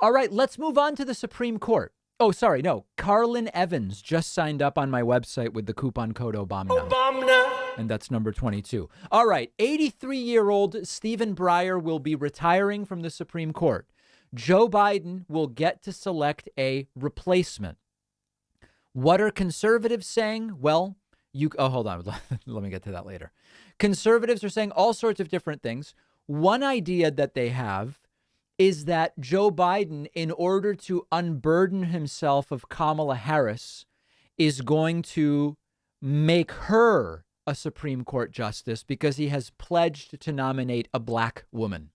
All right, let's move on to the Supreme Court. Oh, sorry, no. Carlin Evans just signed up on my website with the coupon code Obama. And that's number 22. All right, 83-year-old Stephen Breyer will be retiring from the Supreme Court. Joe Biden will get to select a replacement. What are conservatives saying? Well, hold on. Let me get to that later. Conservatives are saying all sorts of different things. One idea that they have is that Joe Biden, in order to unburden himself of Kamala Harris, is going to make her a Supreme Court justice because he has pledged to nominate a black woman.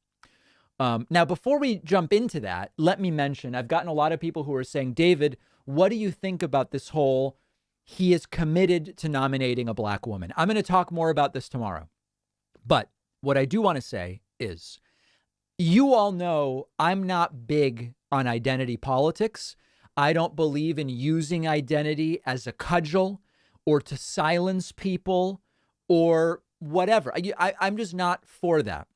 Now, before we jump into that, let me mention, I've gotten a lot of people who are saying, David, what do you think about this whole, he is committed to nominating a black woman? I'm going to talk more about this tomorrow. But what I do want to say is, you all know I'm not big on identity politics. I don't believe in using identity as a cudgel or to silence people or whatever. I'm just not for that.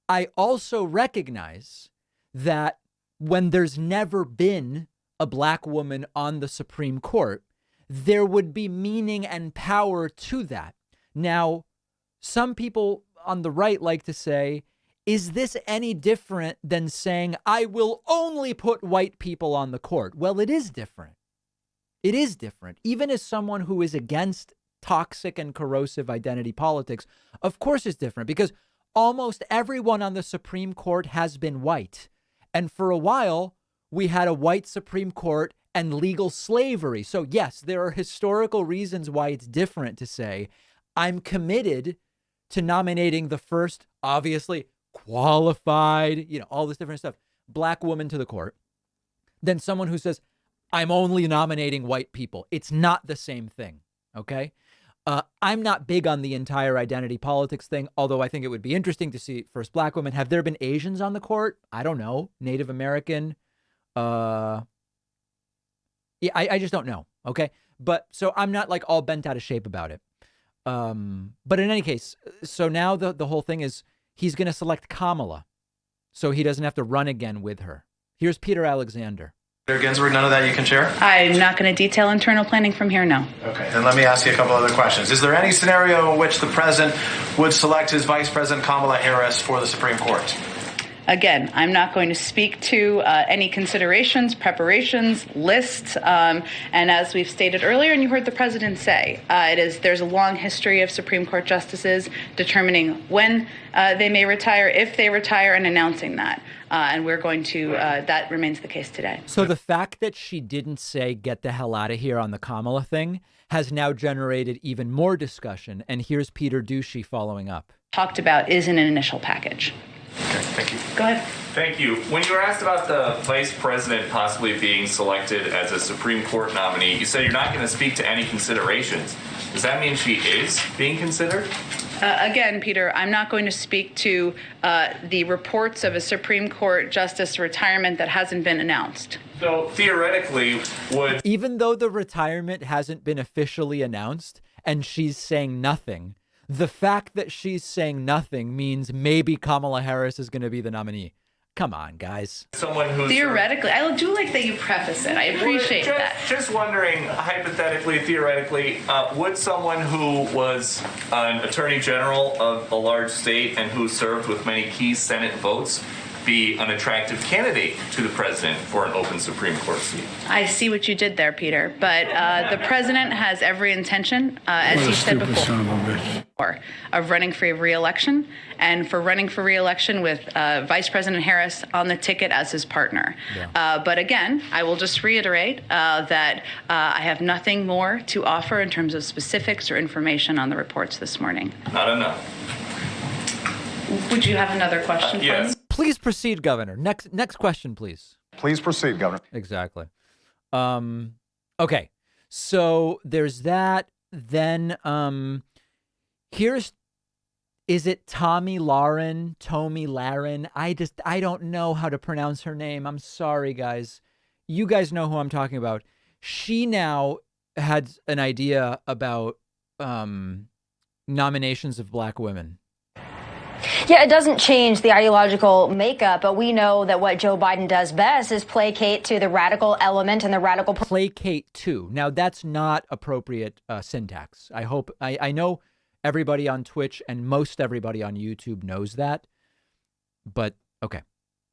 I also recognize that when there's never been a black woman on the Supreme Court, there would be meaning and power to that. Now, some people on the right like to say, is this any different than saying, I will only put white people on the court? Well, it is different. It is different. Even as someone who is against toxic and corrosive identity politics, of course it's different because almost everyone on the Supreme Court has been white. And for a while, we had a white Supreme Court and legal slavery. So yes, there are historical reasons why it's different to say, I'm committed to nominating the first, obviously, qualified, all this different stuff, black woman to the court, than someone who says, I'm only nominating white people. It's not the same thing. Okay. I'm not big on the entire identity politics thing, although I think it would be interesting to see first black women. Have there been Asians on the court? I don't know. Native American. I just don't know. Okay. But so I'm not like all bent out of shape about it. But in any case, so now the whole thing is, he's going to select Kamala so he doesn't have to run again with her. Here's Peter Alexander. Peter Ginsburg, none of that you can share? I'm not going to detail internal planning from here, no. Okay, then let me ask you a couple other questions. Is there any scenario in which the president would select his vice president, Kamala Harris, for the Supreme Court? Again, I'm not going to speak to any considerations, preparations, lists. And as we've stated earlier, and you heard the president say, there's a long history of Supreme Court justices determining when they may retire, if they retire, and announcing that. And we're going to that remains the case today. So the fact that she didn't say get the hell out of here on the Kamala thing has now generated even more discussion. And here's Peter Ducey following up. Talked about is in an initial package. Okay, thank you. Go ahead. Thank you. When you were asked about the vice president possibly being selected as a Supreme Court nominee, you said you're not going to speak to any considerations. Does that mean she is being considered? Again, Peter, I'm not going to speak to the reports of a Supreme Court justice retirement that hasn't been announced. So theoretically, would... Even though the retirement hasn't been officially announced and she's saying nothing, the fact that she's saying nothing means maybe Kamala Harris is going to be the nominee. Come on, guys. Someone who's... Theoretically. I do like that you preface it. I appreciate that. Just wondering, hypothetically, theoretically, would someone who was an attorney general of a large state and who served with many key Senate votes be an attractive candidate to the president for an open Supreme Court seat? I see what you did there, Peter. But the president has every intention, as he said before, of running for re-election, and for running for re-election with Vice President Harris on the ticket as his partner. Yeah. But again, I will just reiterate that I have nothing more to offer in terms of specifics or information on the reports this morning. Not enough. Would you have another question? Yes. Please proceed, Governor. Next question, please. Please proceed, Governor. Exactly. Okay. So there's that. Then is it Tomi Lahren? I don't know how to pronounce her name. I'm sorry, guys. You guys know who I'm talking about. She now had an idea about nominations of black women. Yeah, it doesn't change the ideological makeup, but we know that what Joe Biden does best is placate to the radical element and the radical... Placate to. Now, that's not appropriate syntax. I know everybody on Twitch and most everybody on YouTube knows that, but okay.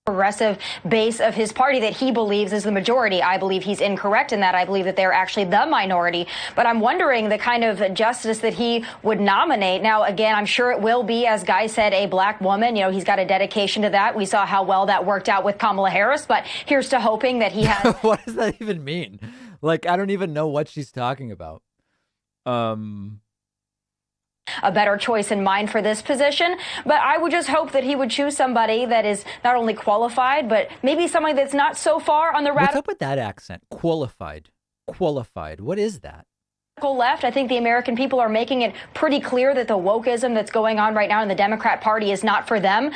Progressive base of his party that he believes is the majority. I believe he's incorrect in that. I believe that they're actually the minority. But I'm wondering the kind of justice that he would nominate. Now, again, I'm sure it will be, as Guy said, a black woman. You know, he's got a dedication to that. We saw how well that worked out with Kamala Harris. But here's to hoping that he has... What does that even mean? Like, I don't even know what she's talking about. A better choice in mind for this position. But I would just hope that he would choose somebody that is not only qualified, but maybe somebody that's not so far on the What's up with that accent? Qualified. What is that? Left. I think the American people are making it pretty clear that the wokeism that's going on right now in the Democrat Party is not for them.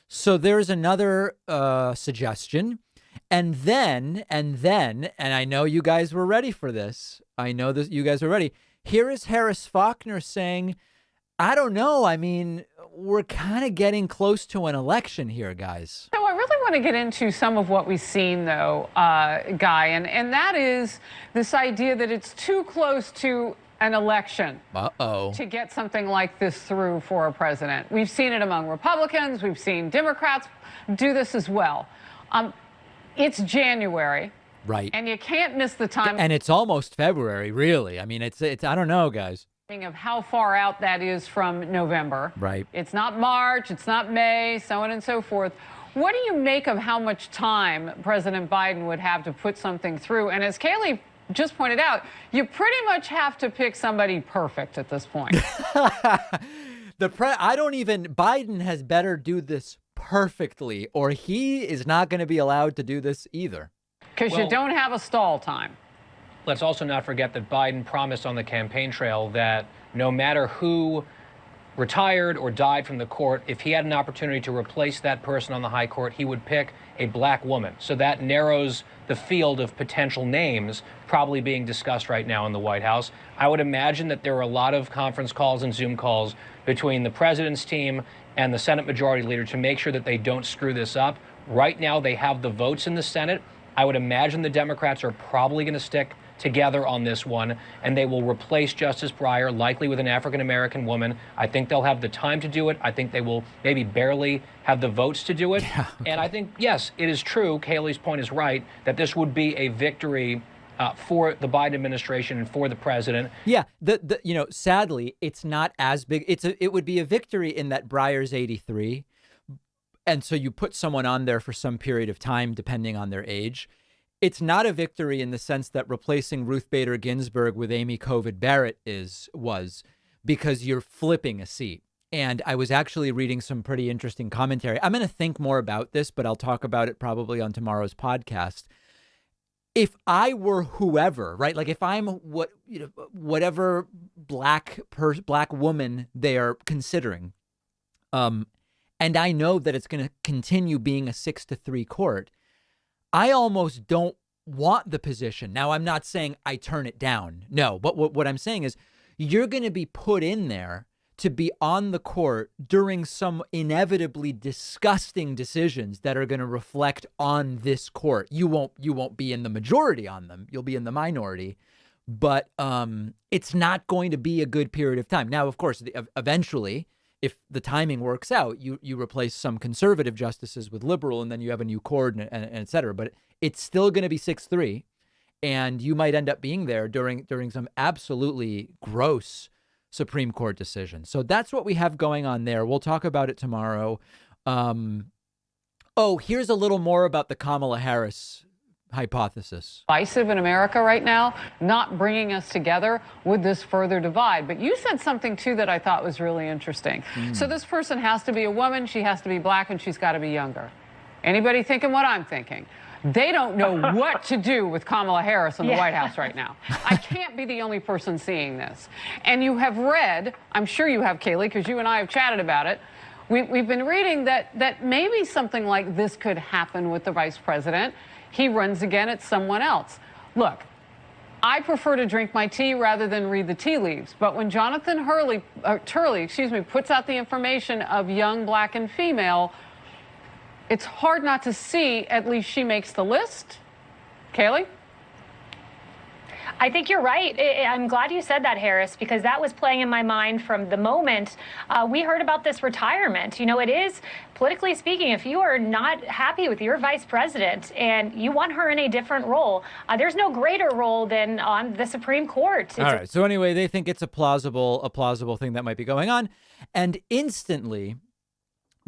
So there's another suggestion. And then, I know you guys were ready for this. I know that you guys are ready. Here is Harris Faulkner saying, I don't know. I mean, we're kind of getting close to an election here, guys. So I really want to get into some of what we've seen, though, Guy, and that is this idea that it's too close to an election to get something like this through for a president. We've seen it among Republicans. We've seen Democrats do this as well. It's January. Right. And you can't miss the time. And it's almost February, really. I mean, it's I don't know, guys. Of how far out that is from November. Right. It's not March, it's not May, so on and so forth. What do you make of how much time President Biden would have to put something through? And as Kayleigh just pointed out, you pretty much have to pick somebody perfect at this point. Biden has better do this perfectly, or he is not going to be allowed to do this either. Because you don't have a stall time. Let's also not forget that Biden promised on the campaign trail that no matter who retired or died from the court, if he had an opportunity to replace that person on the high court, he would pick a black woman. So that narrows the field of potential names probably being discussed right now in the White House. I would imagine that there are a lot of conference calls and Zoom calls between the president's team and the Senate Majority Leader to make sure that they don't screw this up. Right now, they have the votes in the Senate. I would imagine the Democrats are probably going to stick together on this one, and they will replace Justice Breyer, likely with an African-American woman. I think they'll have the time to do it. I think they will maybe barely have the votes to do it. Yeah, okay. And I think, yes, it is true, Kayleigh's point is right, that this would be a victory for the Biden administration and for the president. Yeah, sadly, it's not as big. It would be a victory in that Breyer's 83. And so you put someone on there for some period of time, depending on their age. It's not a victory in the sense that replacing Ruth Bader Ginsburg with Amy Covid Barrett was because you're flipping a seat. And I was actually reading some pretty interesting commentary. I'm going to think more about this, but I'll talk about it probably on tomorrow's podcast. If I were whoever, right? Like if I'm whatever black woman they are considering, and I know that it's going to continue being a 6-3 court, I almost don't want the position. Now, I'm not saying I turn it down. No, but what I'm saying is you're going to be put in there to be on the court during some inevitably disgusting decisions that are going to reflect on this court. You won't be in the majority on them. You'll be in the minority. But it's not going to be a good period of time. Now, of course, eventually, if the timing works out, you replace some conservative justices with liberal, and then you have a new court and et cetera. But it's still going to be 6-3, and you might end up being there during some absolutely gross Supreme Court decision. So that's what we have going on there. We'll talk about it tomorrow. Here's a little more about the Kamala Harris hypothesis. Divisive in America right now, not bringing us together, would this further divide? But you said something, too, that I thought was really interesting. So this person has to be a woman, she has to be black, and she's got to be younger. Anybody thinking what I'm thinking? They don't know what to do with Kamala Harris in the White House right now. I can't be the only person seeing this. And you have read, I'm sure you have, Kayleigh, because you and I have chatted about it, we've been reading that maybe something like this could happen with the vice president. He runs again at someone else. Look, I prefer to drink my tea rather than read the tea leaves. But when Jonathan Turley, puts out the information of young black and female, it's hard not to see at least she makes the list. Kaylee? I think you're right. I'm glad you said that, Harris, because that was playing in my mind from the moment we heard about this retirement. You know, it is, politically speaking, if you are not happy with your vice president and you want her in a different role, there's no greater role than on the Supreme Court. All right. So anyway, they think it's a plausible thing that might be going on. And instantly,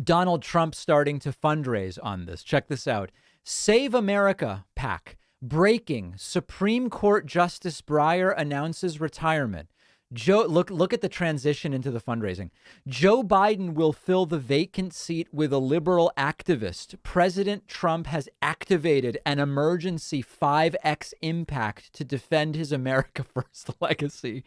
Donald Trump starting to fundraise on this. Check this out. Save America PAC. Breaking. Supreme Court Justice Breyer announces retirement. Look at the transition into the fundraising. Joe Biden will fill the vacant seat with a liberal activist. President Trump has activated an emergency 5X impact to defend his America First legacy.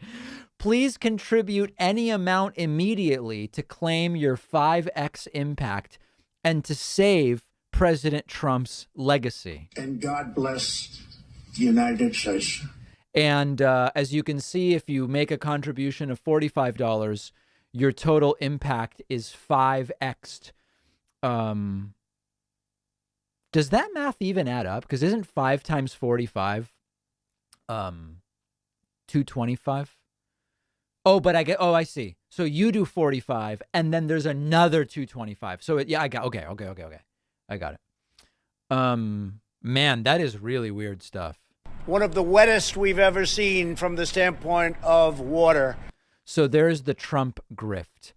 Please contribute any amount immediately to claim your 5X impact and to save President Trump's legacy. And God bless the United States. And as you can see, if you make a contribution of $45, your total impact is 5x'd. Does that math even add up? Because isn't 5 times 45 225? I see. So you do 45 and then there's another 225. So I got okay. I got it. Man, that is really weird stuff. One of the wettest we've ever seen from the standpoint of water. So there's the Trump grift.